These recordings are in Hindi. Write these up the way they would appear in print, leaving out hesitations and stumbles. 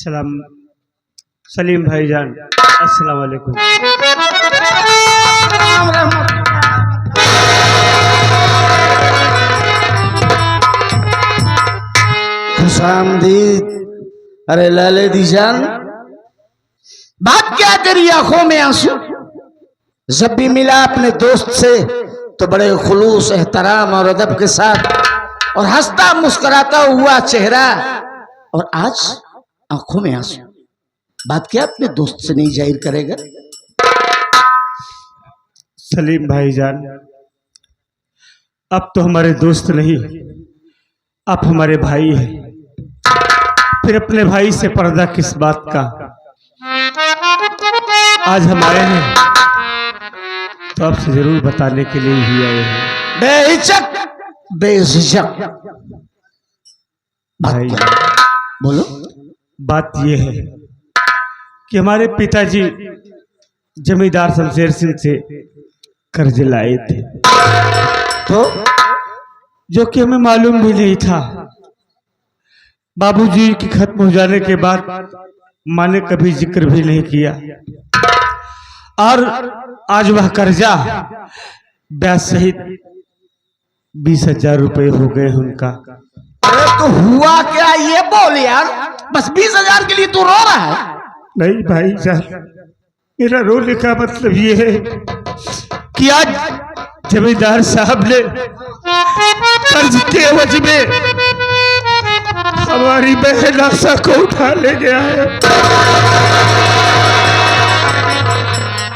सलाम सलीम भाईजान, अस्सलाम वालेकुम। खुशामदीद। अरे लाले दीजान, बात क्या तेरी आंखों में आंसू? जब भी मिला अपने दोस्त से तो बड़े खुलूस, एहतराम और अदब के साथ और हंसता मुस्कुराता हुआ चेहरा, और आज आंखों में आंसू। बात क्या अपने दोस्त से नहीं जाहिर करेगा? सलीम भाईजान, अब तो हमारे दोस्त नहीं, आप हमारे भाई हैं। फिर अपने भाई से पर्दा किस बात का? आज हम आए हैं तो आपसे जरूर बताने के लिए ही आए हैं। बेहिचक बेझिझक भाई बोलो। बात यह है कि हमारे पिताजी जमींदार शमशेर सिंह से कर्ज लाए थे, तो जो कि हमें मालूम भी नहीं था। बाबूजी की खत्म हो जाने के बाद माँ ने कभी जिक्र भी नहीं किया, और आज वह कर्जा ब्याज सहित 20,000 रुपये हो गए उनका। अरे तो हुआ क्या ये बोल यार, बस 20,000 के लिए तू रो रहा है? नहीं भाई जान, मेरा रोने का मतलब ये है कि आज जमींदार साहब ने कर्ज के एवज में हमारी बहन आशा को उठा ले गया है,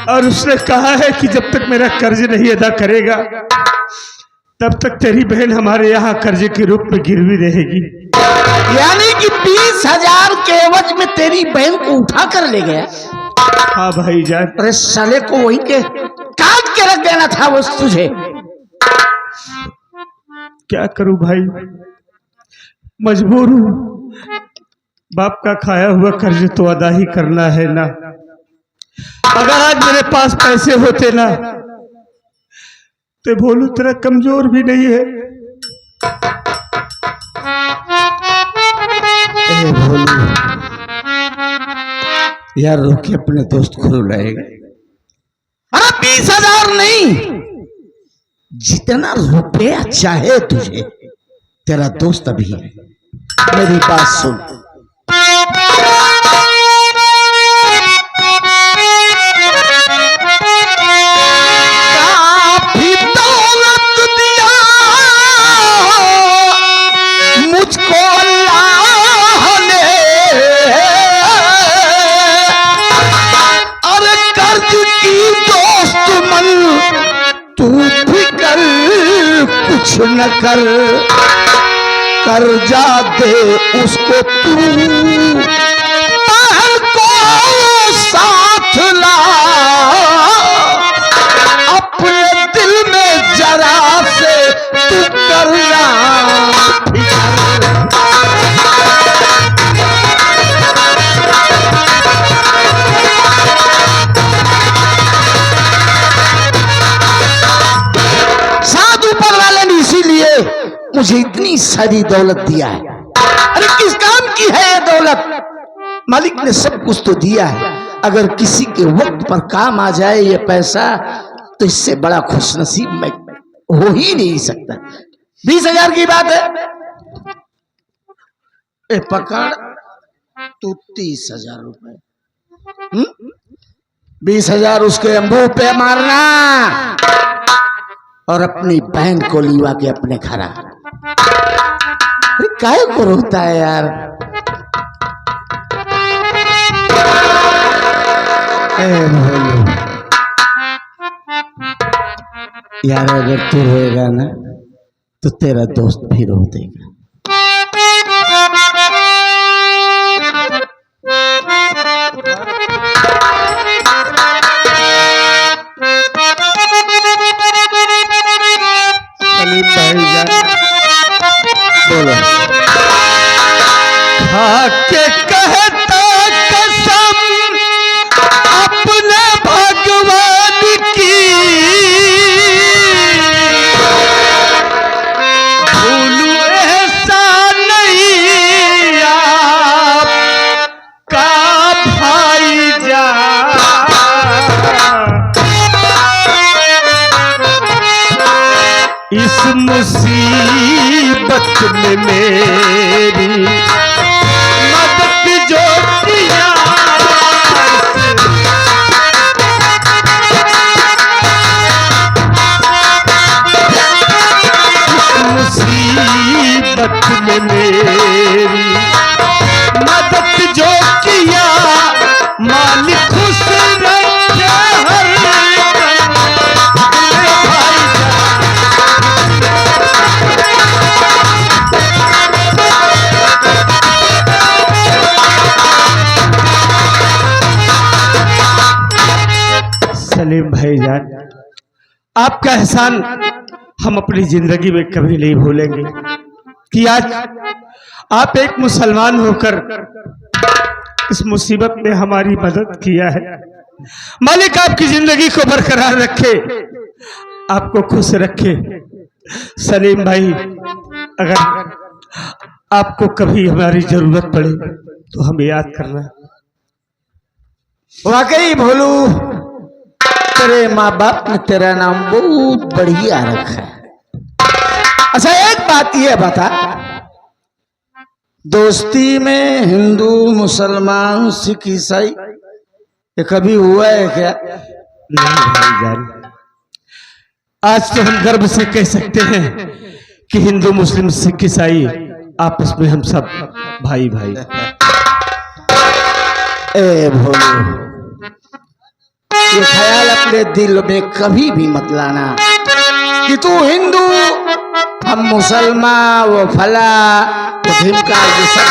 और उसने कहा है कि जब तक मेरा कर्ज नहीं अदा करेगा तब तक तेरी बहन हमारे यहाँ कर्ज के रूप में गिरवी रहेगी। यानी कि 20,000 के एवज में तेरी बहन को उठा कर ले गया? हाँ भाई जान। अरे साले को वहीं के काट के रख देना था वो तुझे। क्या करूं भाई, मजबूर हूं। बाप का खाया हुआ कर्ज तो अदा ही करना है ना। अगर आज मेरे पास पैसे होते ना तो भोलू तेरा कमजोर भी नहीं है। भोलू यार, रोके अपने दोस्त को रुलाएगा। अरे 20,000 नहीं, जितना रुपया चाहे तुझे, तेरा दोस्त अभी है। मेरी बात सुन। काफी दौलत दिया मुझको अल्लाह ने, और कर्ज की दोस्त मन तू फिकर कुछ न कर, कर्जा दे उसको तू, बहन को साथ ला, अपने दिल में जरा से तू करना साधु ऊपर वाले ने इसीलिए मुझे इतनी सारी दौलत दिया है। अरे किस काम की है ये दौलत? मालिक ने सब कुछ तो दिया है, अगर किसी के वक्त पर काम आ जाए ये पैसा तो इससे बड़ा खुशनसीब मैं हो ही नहीं सकता। 20,000 की बात है, ए पकड़ तू 30,000 रुपए, 20,000 उसके अंबू पे मारना और अपनी बहन को लीवा के अपने घर आ। अरे काहे को रोता है यार? यार अगर तू रोएगा ना तो तेरा दोस्त भी रो देगा। सलीम भाईजान, बोलो। खाके कहता कसम अपने भगवान की, भूलू ऐसा नहीं आप सलीम भाईजान, आपका एहसान हम अपनी जिंदगी में कभी नहीं भूलेंगे कि आज आप एक मुसलमान होकर इस मुसीबत में हमारी मदद किया है। मालिक आपकी जिंदगी को बरकरार रखे, आपको खुश रखे। सलीम भाई, अगर आपको कभी हमारी जरूरत पड़े तो हमें याद करना। वाकई भोलू, तेरे माँ बाप ने तेरा नाम बहुत बढ़िया रखा है। अच्छा एक बात ये बता, दोस्ती में हिंदू मुसलमान सिख ईसाई ये कभी हुआ है क्या? नहीं भाईजान, आज तो हम गर्व से कह सकते हैं कि हिंदू मुस्लिम सिख ईसाई आपस में हम सब भाई भाई। ए भोलू, ये ख्याल अपने दिल में कभी भी मत लाना कि तू हिंदू हम मुसलमान, वो फला वो ढिमका, ये सब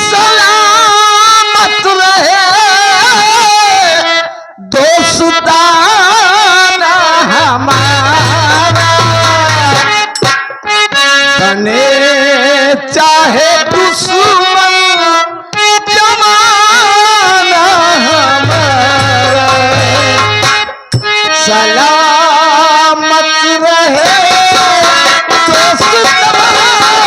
सलामत रहे दोस्ताना हमारा, बने चाहे दुश्मन जमाना हमारा, सलामत रहे दोस्ताना हमारा।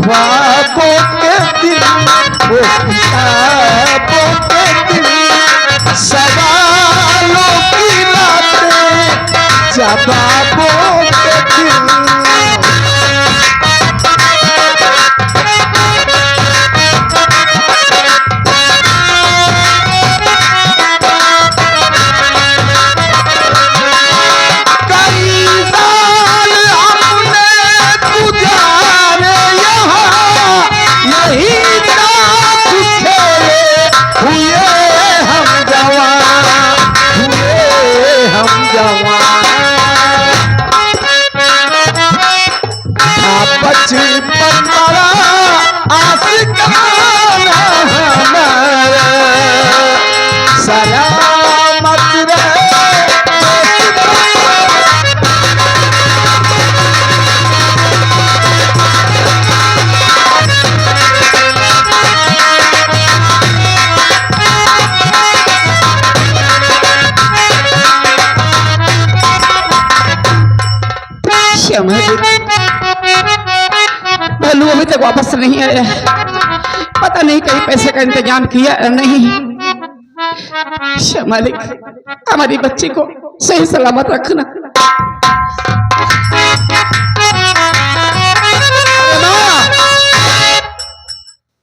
ख्वाबों के दिन, वो किताबों के दिन, सवालों की रातें, जवाबों के दिन। भलू अभी तक वापस नहीं आया, पता नहीं कहीं पैसे का इंतजाम किया या नहीं। मालिक, हमारी बच्ची को सही सलामत रखना।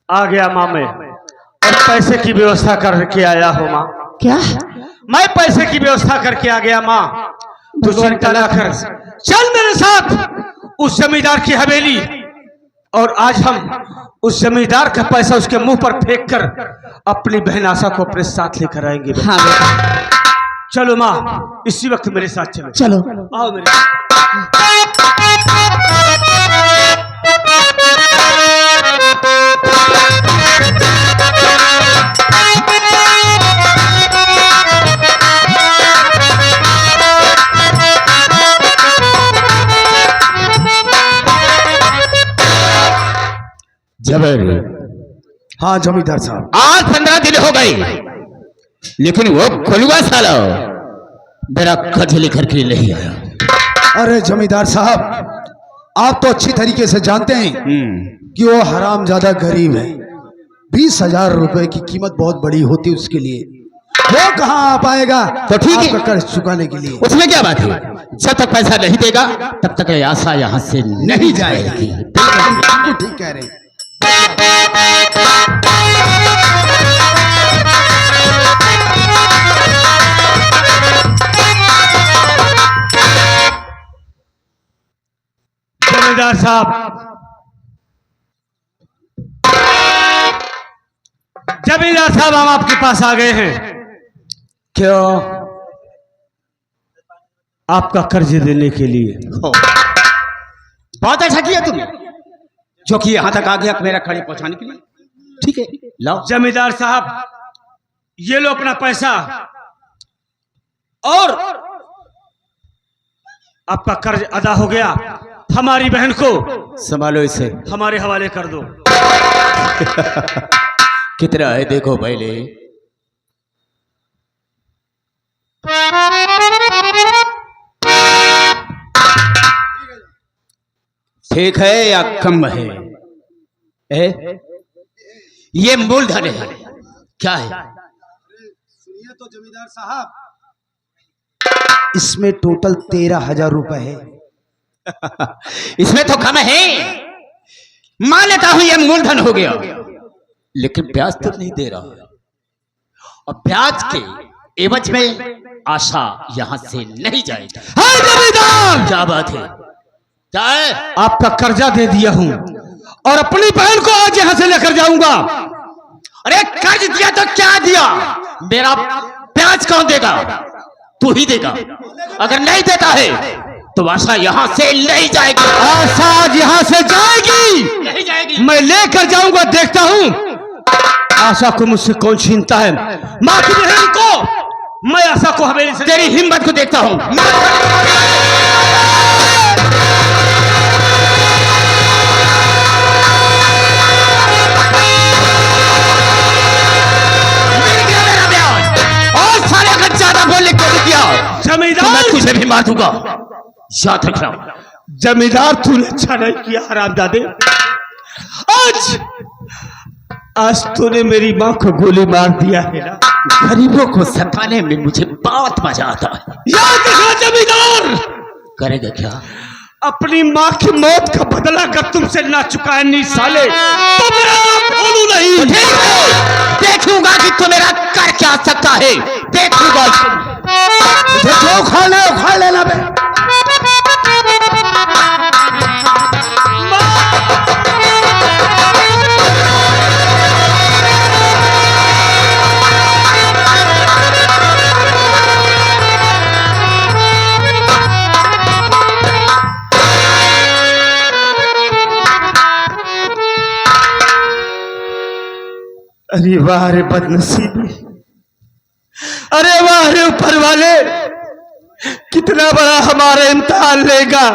आ गया माँ मैं, और पैसे की व्यवस्था करके आया हूँ माँ। क्या? मैं पैसे की व्यवस्था करके आ गया माँ, तू चिंता ना कर, चल मेरे साथ उस जमींदार की हवेली, और आज हम उस जमींदार का पैसा उसके मुंह पर फेंक कर अपनी बहन आशा को अपने साथ लेकर आएंगे। हाँ बेटा, चलो माँ, इसी वक्त मेरे साथ चलो। चलो आओ मेरे जबेर। हाँ जमींदार साहब, आज 15 दिन हो गए, लेकिन वो खुलवा साला मेरा कर्ज लेकर के नहीं आया। अरे जमींदार साहब, आप तो अच्छी तरीके से जानते हैं कि वो हरामजादा गरीब है। 20,000 रुपए की कीमत बहुत बड़ी होती है उसके लिए। वो कहाँ आ पाएगा तो ठीक है, आपका कर्ज चुकाने के लिए। उसमें क्या बात है, जब तक पैसा नहीं देगा तब तक ये आशा यहाँ से नहीं जाएगी। बिल्कुल ठीक कह रहे हैं। जमींदार साहब, जमींदार साहब, हम आपके पास आ गए हैं। क्यों? आपका कर्ज देने के लिए। बहुत अच्छा किया तुमने, जो कि यहाँ तक आ गया मेरा खड़े पहुंचाने के लिए। ठीक है, लाओ। जमींदार साहब, ये लो अपना पैसा और आपका कर्ज अदा हो गया। हमारी बहन को संभालो इसे, हमारे हवाले कर दो। कितना है देखो पहले। ठीक है या कम है? ये मूलधन है। क्या है? सुनिए तो जमींदार साहब, इसमें टोटल 13,000 रुपए है। इसमें तो कम है। मान लेता हूं ये मूलधन हो गया, लेकिन ब्याज तो नहीं दे रहा है, और ब्याज के एवज में आशा यहां से नहीं जाएगी। हाँ जमींदार, क्या बात है? क्या है? आपका कर्जा दे दिया हूं और अपनी बहन को आज यहां से लेकर जाऊंगा। अरे कर्ज दिया तो क्या दिया, मेरा ब्याज कौन देगा? तू ही देगा। अगर नहीं देता है तो आशा यहाँ से नहीं जाएगी। आशा आज यहाँ से जाएगी, नहीं जाएगी। मैं लेकर जाऊंगा। देखता हूँ आशा को मुझसे कौन छीनता है। माँ की बहन को मैं आशा को हवेली से। तेरी हिम्मत को देखता हूँ। और सारे अगर ज्यादा बोलने को नहीं किया तो मैं तुझे भी मार दूंगा, याद रखना। जमींदार, तूने अच्छा नहीं किया हरामजादे। आज तूने मेरी माँ को गोली मार दिया है ना। गरीबों को सताने में मुझे बहुत मजा आता है। याद रखना जमींदार। करेगा क्या? अपनी माँ की मौत का बदला अगर तुमसे ना चुकाए नहीं साले, तो मेरा नाम भोलू नहीं। ठीक है, देखूंगा कि तू मेरा कर क्या सकता है। देखूंगा। जो उखाड़ लेना बे। अरे वाह रे बदनसीबी, अरे वाह रे ऊपर वाले, कितना बड़ा हमारा इम्तिहान लेगा।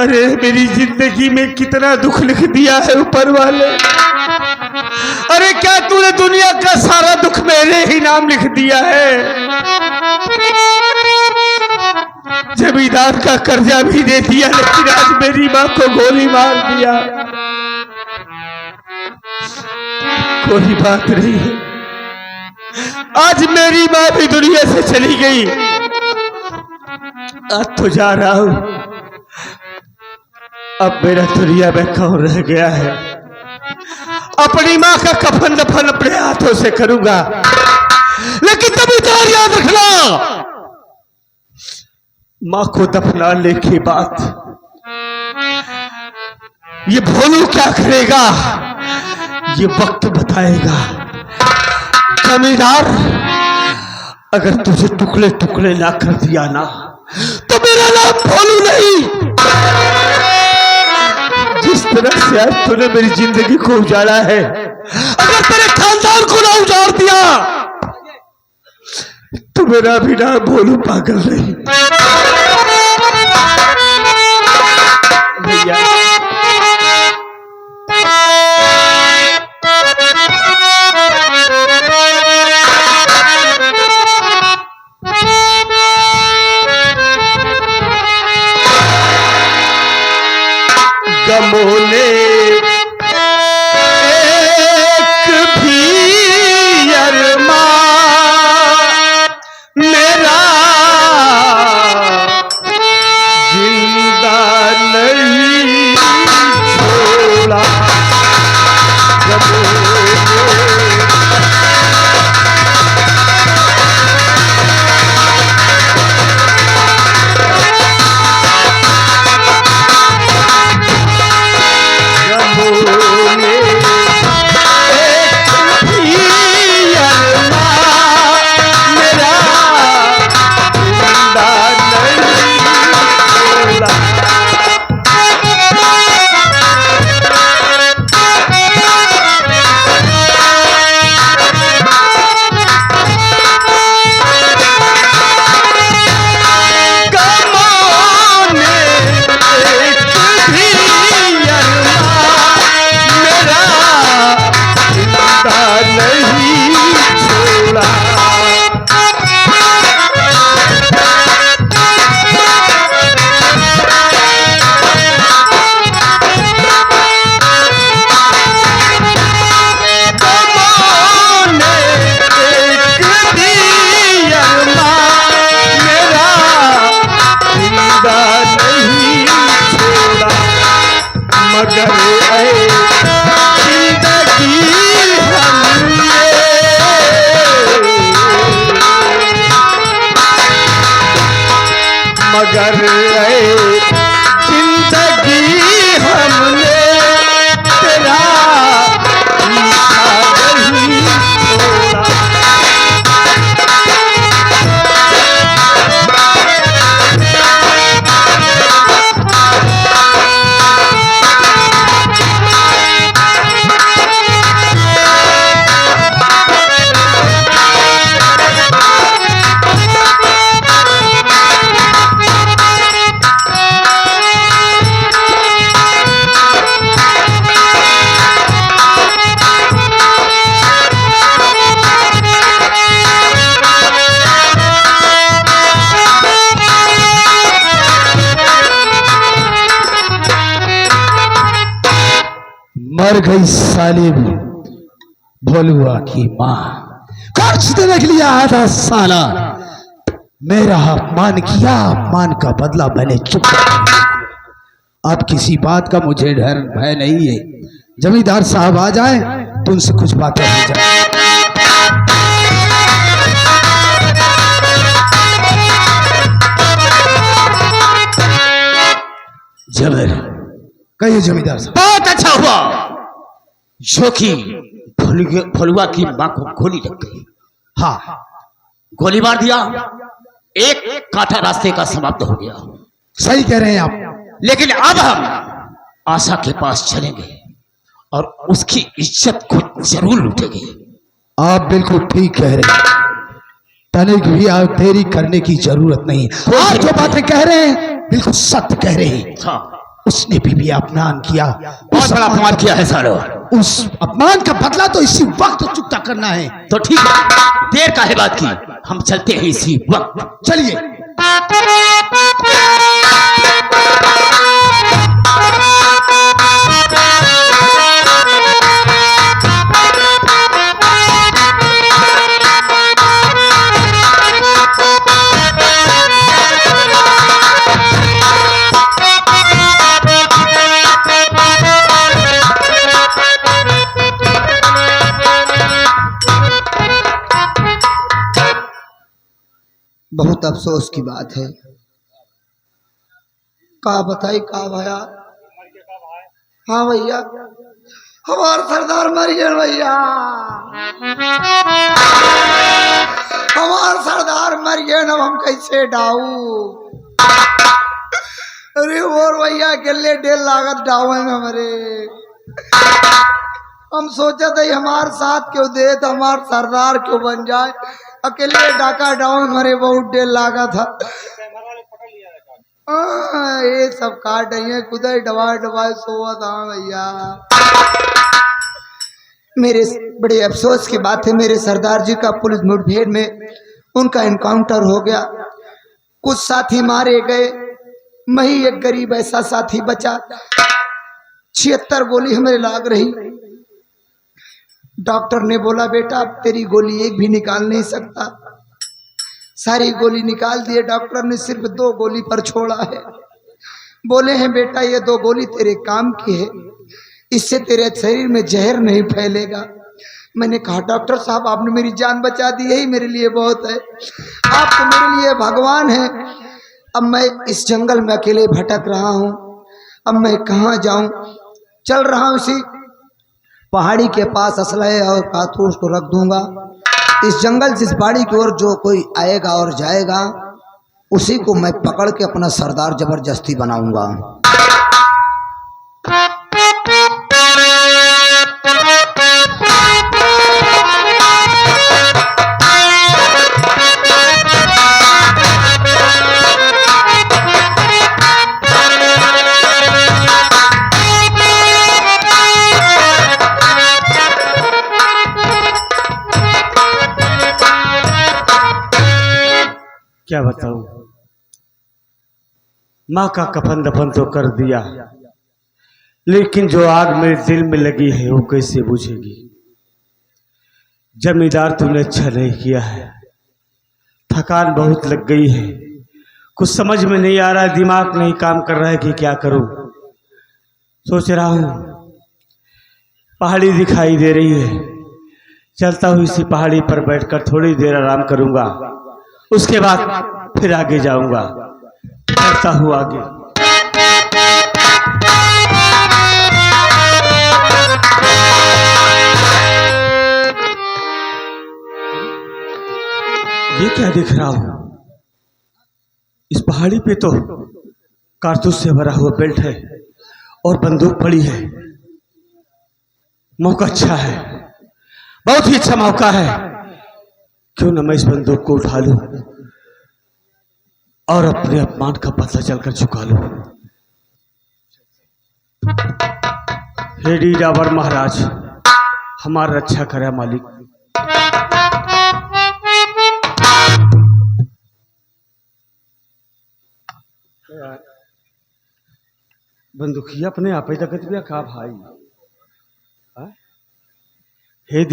अरे मेरी जिंदगी में कितना दुख लिख दिया है ऊपर वाले। अरे क्या तूने दुनिया का सारा दुख मेरे ही नाम लिख दिया है। जमींदार का कर्जा भी दे दिया, लेकिन आज मेरी माँ को गोली मार दिया। कोई बात नहीं है, आज मेरी माँ भी दुनिया से चली गई। आज तो जा रहा हूं, अब मेरा दुनिया में कौन रह गया है। अपनी माँ का कफन दफन अपने हाथों से करूंगा, लेकिन तभी तो याद रखना, माँ को दफनाने के बाद ये भोलू क्या करेगा ये वक्त बताएगा। जमींदार, अगर तुझे टुकड़े टुकड़े ना कर दिया ना, तो मेरा नाम भोलू नहीं। जिस तरह से आज तूने मेरी जिंदगी को उजाड़ा है, अगर तेरे खानदान को ना उजाड़ दिया तो मेरा भी नाम भोलू पागल नहीं। भैया गमों ने एक भी अरमान मेरा जिंदा नहीं छोड़ा। गमों ने मगर जिंदगी हमने तेरा पीछा नहीं छोड़ा। मर गई सालिम भोलुआ की माँ। कुछ देने के लिए आया था साला, मेरा अपमान किया, अपमान का बदला मैंने चुप कर लिया। अब किसी बात का मुझे डर भय नहीं है। जमींदार साहब आ जाए तो उनसे कुछ बातें हो जाए। जबर कहिए जमींदार साहब। बहुत अच्छा हुआ जो कि फलुआ की मां को गोली लग गई। हाँ गोली मार दिया, एक कांटा रास्ते का समाप्त हो गया। सही कह रहे हैं आप। लेकिन अब हम आशा के पास चलेंगे और उसकी इज्जत को जरूर लूटेंगे। आप बिल्कुल ठीक कह रहे हैं, तनिक भी आप देरी करने की जरूरत नहीं। आप जो बातें कह रहे हैं बिल्कुल सत्य कह रहे हैं। हाँ, उसने भी अपमान किया, बहुत बड़ा अपमान किया है सारो। उस अपमान का बदला तो इसी वक्त चुकता करना है। तो ठीक है, देर का है बात की, हम चलते हैं इसी वक्त। चलिए। बहुत अफसोस की बात है। का बताई का भैया। हाँ भैया, हमार सरदार मर गए भैया, हमार सरदार मर गए। अब हम कैसे डाऊ? अरे और भैया अकेले 1.5 लागत डावे में हमारे। हम सोचा था हमार साथ क्यों दे, तो हमार सरदार क्यों बन जाए। अकेले डाका डाउन मरे बहुत 1.5 लागा था। ये सब काट है कुदाई दबाए सोवा था भैया। मेरे बड़े अफसोस की बात है, मेरे सरदार जी का पुलिस मुठभेड़ में उनका एनकाउंटर हो गया। कुछ साथी मारे गए, मैं ही एक गरीब ऐसा साथी बचा 76 गोली हमें लाग रही। डॉक्टर ने बोला बेटा अब तेरी गोली एक भी निकाल नहीं सकता। सारी गोली निकाल दिए, डॉक्टर ने सिर्फ 2 गोली पर छोड़ा है। बोले हैं बेटा ये 2 गोली तेरे काम की है, इससे तेरे शरीर में जहर नहीं फैलेगा। मैंने कहा डॉक्टर साहब आपने मेरी जान बचा दी, यही मेरे लिए बहुत है, आप तो मेरे लिए भगवान हैं। अब मैं इस जंगल में अकेले भटक रहा हूँ, अब मैं कहाँ जाऊँ। चल रहा हूँ इसी पहाड़ी के पास असलहे और कारतूस को रख दूंगा। इस जंगल से इस पहाड़ी की ओर जो कोई आएगा और जाएगा उसी को मैं पकड़ के अपना सरदार जबरदस्ती बनाऊंगा। क्या बताऊं, माँ का कफन दफन तो कर दिया, लेकिन जो आग मेरे दिल में लगी है वो कैसे बुझेगी। जमींदार तूने अच्छा नहीं किया है, थकान बहुत लग गई है, कुछ समझ में नहीं आ रहा है, दिमाग नहीं काम कर रहा है कि क्या करूं। सोच रहा हूं पहाड़ी दिखाई दे रही है, चलता हूं इसी पहाड़ी पर बैठकर थोड़ी देर आराम करूंगा, उसके बाद फिर आगे जाऊंगा। चलता हूं आगे। ये क्या दिख रहा हूं? इस पहाड़ी पे तो कारतूस से भरा हुआ बेल्ट है और बंदूक पड़ी है। मौका अच्छा है, बहुत ही अच्छा मौका है। क्यों न मैं इस बंदूक को उठा लूं और अपने अपमान का बदला चलकर चुका लूं। हे डीडावर महाराज, हमारा रक्षा करे मालिक। बंदूकिया अपने आप ही तकत भी का भाई। हे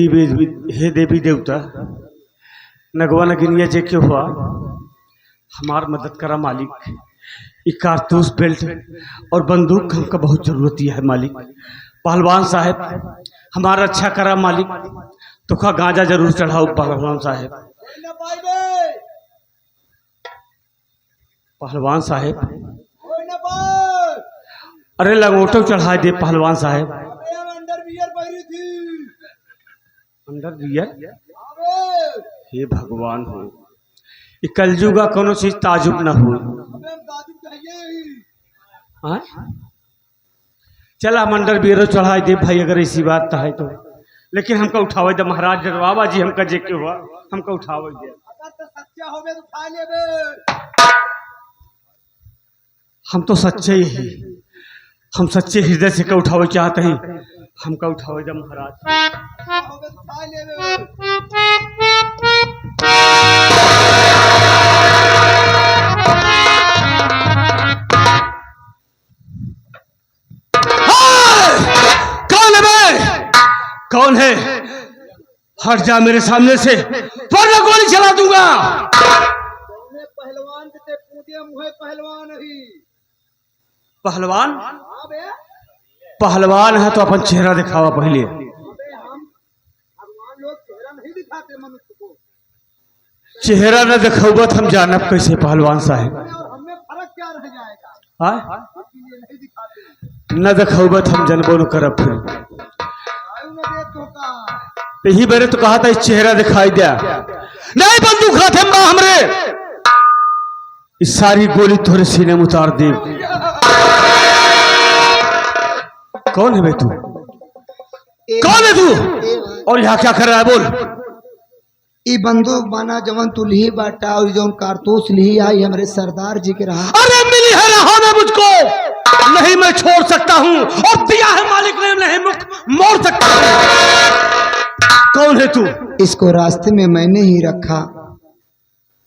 देवी देवता, नगवा नगिनिया जे क्यों हुआ, हमार मदद करा मालिक। ये कारतूस बेल्ट और बंदूक हमका बहुत जरूरत है मालिक। पहलवान साहब हमारा रक्षा करा मालिक। तो का गांजा जरूर चढ़ाओ पहलवान साहब। पहलवान साहब अरे लंगोटो चढ़ा दे पहलवान साहब। अंदर बियर हे भगवान हो, ये कलजुगा कोनो चीज ताजुब न हो। चला मंडर बियरो चढ़ा दे भाई, अगर ऐसी बात है तो। लेकिन हमका उठावे दे महाराज बाबा जी, हमका जे के हुआ हमका उठावे दे। हम तो सच्चे ही, हम सच्चे हृदय से का उठावे चाहते हैं, हमका उठावे दे महाराज। कौन है? हट जा मेरे सामने से, वरना गोली चला दूंगा। पहलवान के पूजे मुहे पहलवान ही। पहलवान? पहलवान है तो अपन चेहरा दिखावा पहले। हम भगवान लोग चेहरा नहीं दिखाते मनुष्य को। चेहरा न दिखाऊगा तो हम जानब कैसे पहलवान साहब? और हमें फर्क क्या रह जाएगा? नहीं दिखाते। न दिखाऊगा तो हम जनबो न करब। फिर यही मैंने तो कहा था इस चेहरा दिखाई दिया नहीं। बंदूक हाथे में हमरे, इस सारी गोली थोड़े सीने में उतार दे। कौन है बे तू? कौन है तू और यहाँ क्या कर रहा है? बोल। ई बंदूक बाना जवन तू लिही बाटा और जवन कारतूस लिही आई हमरे सरदार जी के रहा। अरे मिली है रहा ना मुझको, नहीं मैं छोड़ सकता हूँ, और दिया है मालिक ने, नहीं मोड़ सकता हूँ। कौन है तू? इसको रास्ते में मैंने ही रखा।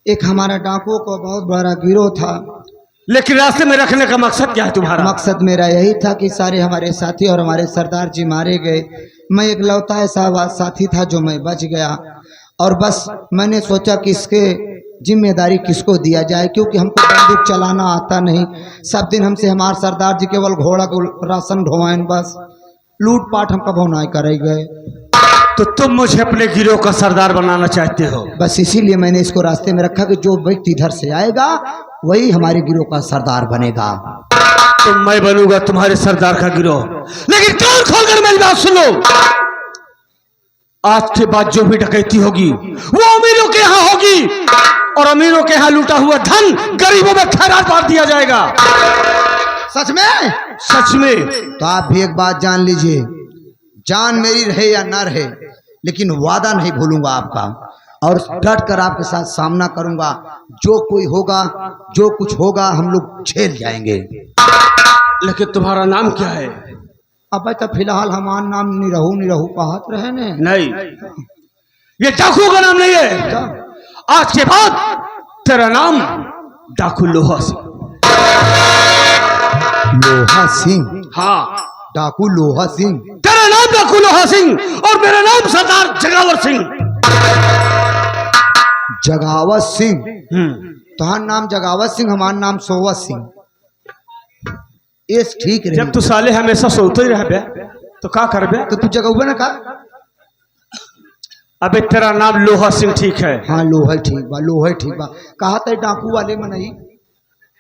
एक हमारा डाकुओं को बहुत बड़ा गिरोह था, लेकिन रास्ते में रखने का मकसद क्या है तुम्हारा? मकसद मेरा यही था कि सारे हमारे साथी और हमारे सरदार जी मारे गए, मैं एक लौता ऐसा साथी था जो मैं बच गया। और बस मैंने सोचा कि इसके जिम्मेदारी किसको दिया जाए, क्योंकि हमको बंदूक चलाना आता नहीं। सब दिन हमसे हमारे सरदार जी केवल घोड़ा को राशन ढोवाएं, बस लूट पाट हम कभो ना करे गए। तो तुम मुझे अपने गिरोह का सरदार बनाना चाहते हो? बस इसीलिए मैंने इसको रास्ते में रखा कि जो व्यक्ति इधर से आएगा वही हमारे गिरोह का सरदार बनेगा। तो मैं बनूंगा तुम्हारे सरदार का गिरोह। लेकिन कान खोलकर मेरी बात सुनो, आज के बाद जो भी डकैती होगी वो अमीरों के यहाँ होगी, और अमीरों के यहाँ लूटा हुआ धन गरीबों में खैरात बांट दिया जाएगा। सच में? सच में। तो आप भी एक बात जान लीजिए, जान मेरी रहे या ना रहे, लेकिन वादा नहीं भूलूंगा आपका, और डट कर आपके साथ सामना करूंगा। जो कोई होगा, जो कुछ होगा, हम लोग झेल जाएंगे। लेकिन तुम्हारा नाम क्या है? अब तो फिलहाल हमारा नाम निरहू कहत रहे ने। नहीं, ये डाकू का नाम नहीं है। आज के बाद तेरा नाम डाकू लोहा सिंह। लोहा सिंह? हाँ, डाकू लोहा सिंह। तेरा नाम डाकू लोहा सिंह और मेरा नाम सरदार जगावर सिंह। जगावत सिंह? तुम्हारा नाम जगावत सिंह, हमारा नाम सोवत सिंह। ये ठीक रहे। जब तू साले हमेशा सोते ही रह बे तो का कर बे? तो तू जगह ना का? अबे तेरा नाम लोहा सिंह ठीक है। हाँ लोहा ठीक बा, लोहा ठीक बा। कहा था डाकू वाले में नहीं?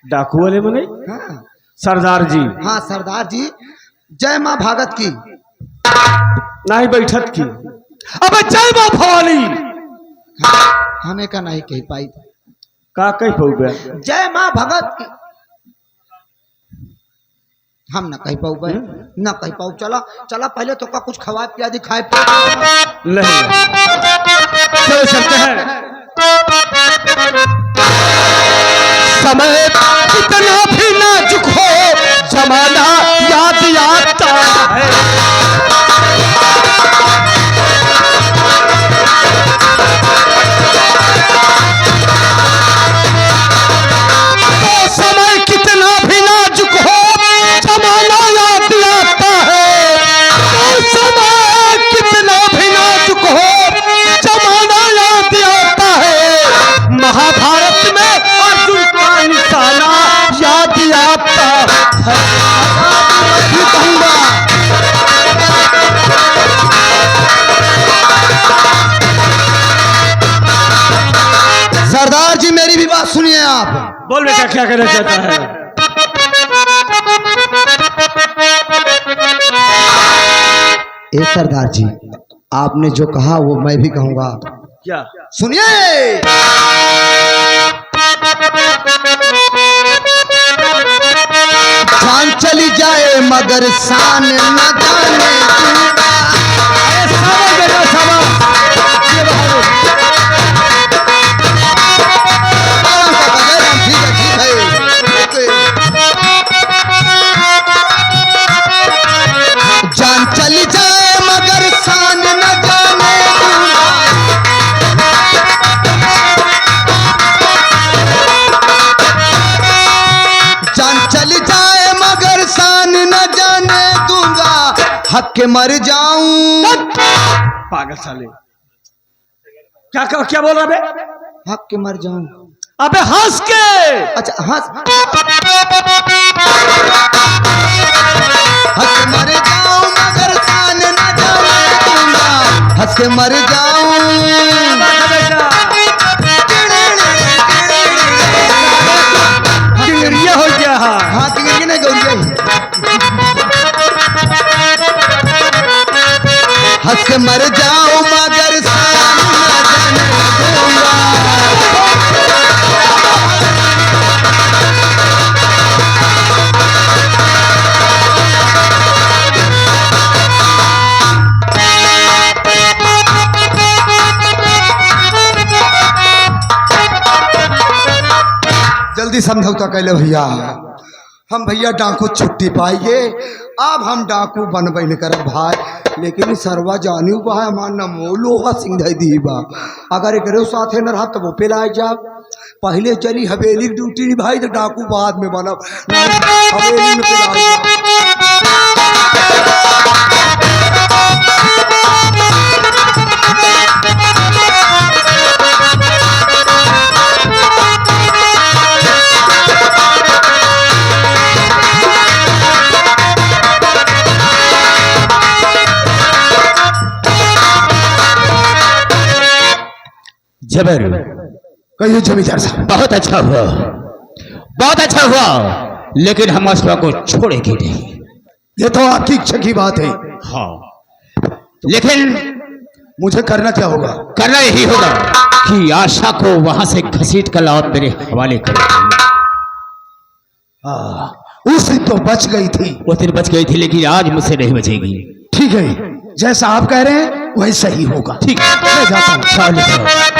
डाकू वाले में नहीं? हाँ सरदार जी। हाँ सरदार जी। जय माँ भागत की नहीं बैठत की। अबे जय माँ भवानी। हमें का नहीं कह पाई। का कह पाऊ बे? जय माँ भगत की हम ना कह पाऊ, ना कह पाऊ। चला चला पहले तो का कुछ खवा पिया दी, खाए नहीं। चलो चलते हैं। समय कितना भी नाजुक हो, जमाना याद आता है। तो समय कितना भी नाजुक हो, जमाना याद आता है। तो समय कितना भी नाजुक हो, जमाना याद आता है। महाभारत में अर्जुन का निशाना याद आता है। सरदार जी मेरी भी बात सुनिए आप। बोल बेटा क्या कहना चाहता है? ए सरदार जी, आपने जो कहा वो मैं भी कहूंगा। क्या? सुनिए। जान चली जाए मगर शान न जाने दूंगा। बेटा जान चली जाए मगर शान न जाने दूंगा। जान चली जाए मगर शान न जाने दूंगा। हक के मर जाऊं। पागल साले, क्या बोल रहा बे? हक के मर जाऊं। अबे हंस के। अच्छा हंस। हंस के मर जाऊं मगर शान न जाने दूंगा। हंस के मर जाऊं। चिंगड़िया हो गया। हाँ चिंगड़ी नहीं गौरिया। हंस के मर जाऊं मगर शान न जाने दूंगा। जल्दी समझौता कैले भैया। हम भैया डाकू छुट्टी पाइए, अब हम डाकू बनबे न कर भाई। लेकिन सरवा जानी हमार नमो लोहा सिंह दी बा। अगर एक साथे न रहा तो वो पे लाए जा। पहले चली हवेली ड्यूटी निभाई तो डाकू बाद में बना हवेली में जबर कहिए जमींदार साहब। बहुत अच्छा हुआ, बहुत अच्छा हुआ, लेकिन हम अशफाक को छोड़ेंगे नहीं। ये तो आपकी इच्छा की बात है। हाँ, लेकिन मुझे करना क्या होगा? करना यही होगा कि आशा को वहां से घसीट कर लाओ, मेरे हवाले कर। उस दिन तो बच गई थी। उस दिन बच गई थी, लेकिन आज मुझसे नहीं बचेगी। ठीक है, जैसा आप कह रहे हैं वैसा ही होगा। ठीक है, मैं जाता हूँ। चलो।